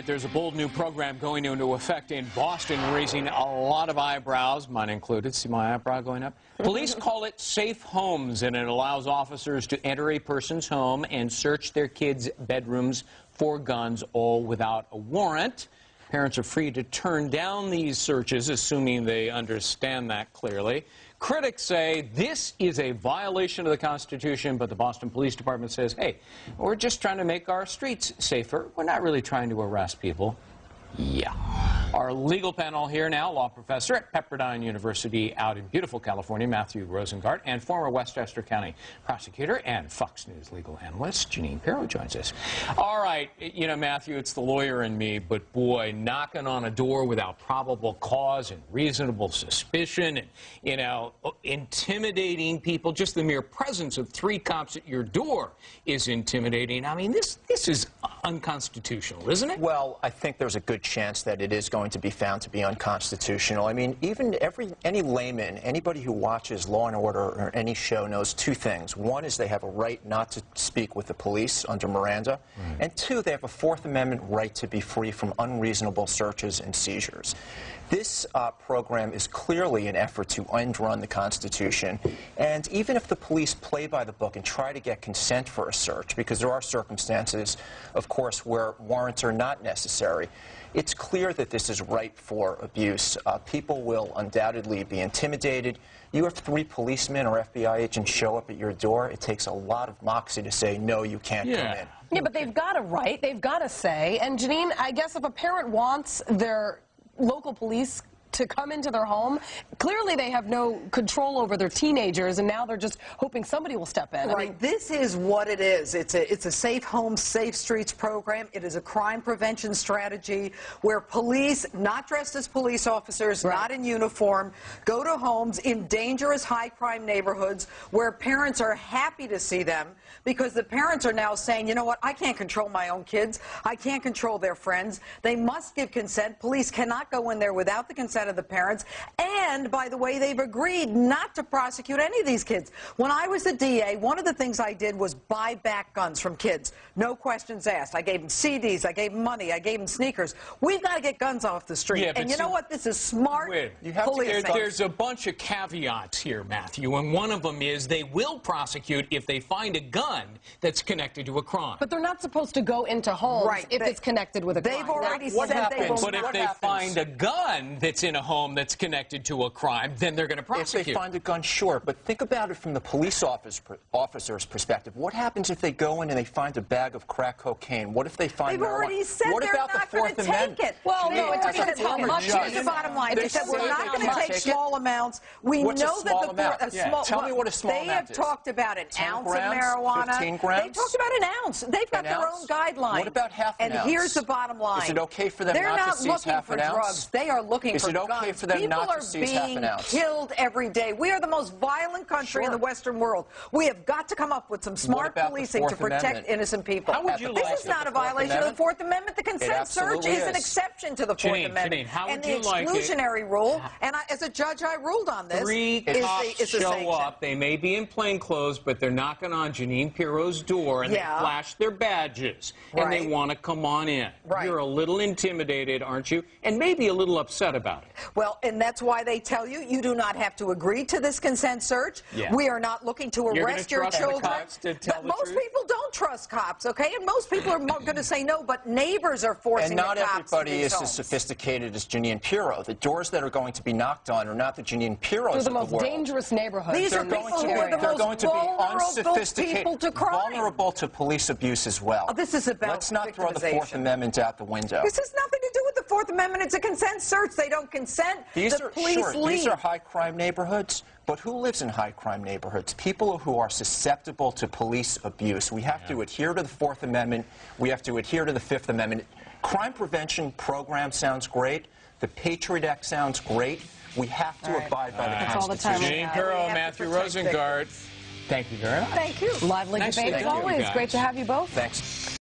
right, there's a bold new program going into effect in Boston, raising a lot of eyebrows, mine included. See my eyebrow going up? Police call it Safe Homes, and it allows officers to enter a person's home and search their kids' bedrooms for guns, all without a warrant. Parents are free to turn down these searches, assuming they understand that clearly. Critics say this is a violation of the Constitution, but the Boston Police Department says, hey, we're just trying to make our streets safer. We're not really trying to arrest people. Yeah. Our legal panel here now, law professor at Pepperdine University out in beautiful California, Matthew Rosengart, and former Westchester County prosecutor and Fox News legal analyst, Jeanine Pirro, joins us. All right, you know, Matthew, it's the lawyer in me, but boy, knocking on a door without probable cause and reasonable suspicion and, you know, intimidating people, just the mere presence of 3 cops at your door is intimidating. I mean, this is unconstitutional, isn't it? Well, I think there's a good chance that it is going to be found to be unconstitutional. I mean, even any layman, anybody who watches Law and Order or any show knows 2 things. One is they have a right not to speak with the police under Miranda, and 2, they have a 4th Amendment right to be free from unreasonable searches and seizures. This program is clearly an effort to end-run the Constitution, and even if the police play by the book and try to get consent for a search, because there are circumstances, of course, where warrants are not necessary, it's clear that this is ripe for abuse. People will undoubtedly be intimidated. You have 3 policemen or FBI agents show up at your door. It takes a lot of moxie to say, no, you can't come in. Yeah, but they've got a right. They've got a say. And, Jeanine, I guess if a parent wants their local police to come into their home, clearly they have no control over their teenagers, and now they're just hoping somebody will step in. Right. I mean, this is what it is. It's a Safe Homes, Safe Streets program. It is a crime prevention strategy where police, not dressed as police officers, not in uniform, go to homes in dangerous high-crime neighborhoods where parents are happy to see them because the parents are now saying, you know what, I can't control my own kids. I can't control their friends. They must give consent. Police cannot go in there without the consent of the parents. And, by the way, they've agreed not to prosecute any of these kids. When I was the DA, one of the things I did was buy back guns from kids. No questions asked. I gave them CDs. I gave them money. I gave them sneakers. We've got to get guns off the street. Yeah, and you know what? This is smart policing. There's a bunch of caveats here, Matthew, and one of them is they will prosecute if they find a gun that's connected to a crime. but they're not supposed to go into homes if it's connected with a crime. They've already What said they will. happens? But if they find a gun that's in a home that's connected to a crime, then they're going to prosecute. If they find a gun, sure. But think about it from the police officer's perspective. What happens if they go in and they find a bag of crack cocaine? What if they find They've marijuana? already said what they're about not the going 4th to Amendment? take it. Well, no, it doesn't tell much. Here's the bottom line. They said we're not going to take small amounts. We What's know a small that amount? small. Tell me what a small They amount have is. talked about an 10 ounce grams, of marijuana. 15 grams? They talked about an ounce. They've got their own guidelines. What about half an ounce? And here's the bottom line. Is it okay for them They're not to seize half an ounce? looking for drugs. They are looking for guns. Is it okay for them not to seize half an ounce? People are being killed every day. We are the most violent country in the Western world. We have got to come up with some smart policing to protect innocent people. How would you This is not a violation of the 4th Amendment. The consent search is an exception to the 4th Amendment. Jeanine, how would and the you like it? exclusionary rule, and as a judge I ruled on this, 3 cops show up. They may be in plain clothes, but they're knocking on Jeanine Pirro's door, and they flash their badges, and they want to come on in. You're a little intimidated, aren't you? And maybe a little upset about it. Well, and that's why they tell you you do not have to agree to this consent search. We are not looking to arrest your children. But most people don't trust cops, okay? And most people are going to say no, but neighbors are forcing the cops to do so. And not everybody is as sophisticated as Jeanine Pirro. The doors that are going to be knocked on are not the Jeanine Pirros of the world. They're the most dangerous neighborhoods. These are people who are the most vulnerable people to crime. Vulnerable to police abuse as well. This is about Let's not throw the 4th Amendment out the window. This has nothing to do with the 4th Amendment. It's a consent search. They don't consent. These These are high-crime neighborhoods, but who lives in high-crime neighborhoods? People who are susceptible to police abuse. We have to adhere to the 4th Amendment. We have to adhere to the 5th Amendment. Crime prevention program sounds great. The Patriot Act sounds great. We have to abide by the Constitution. Jeanine Pirro, Matthew Rosengart, thank you very much. Thank you. Lively debate as always. Great to have you both. Thanks.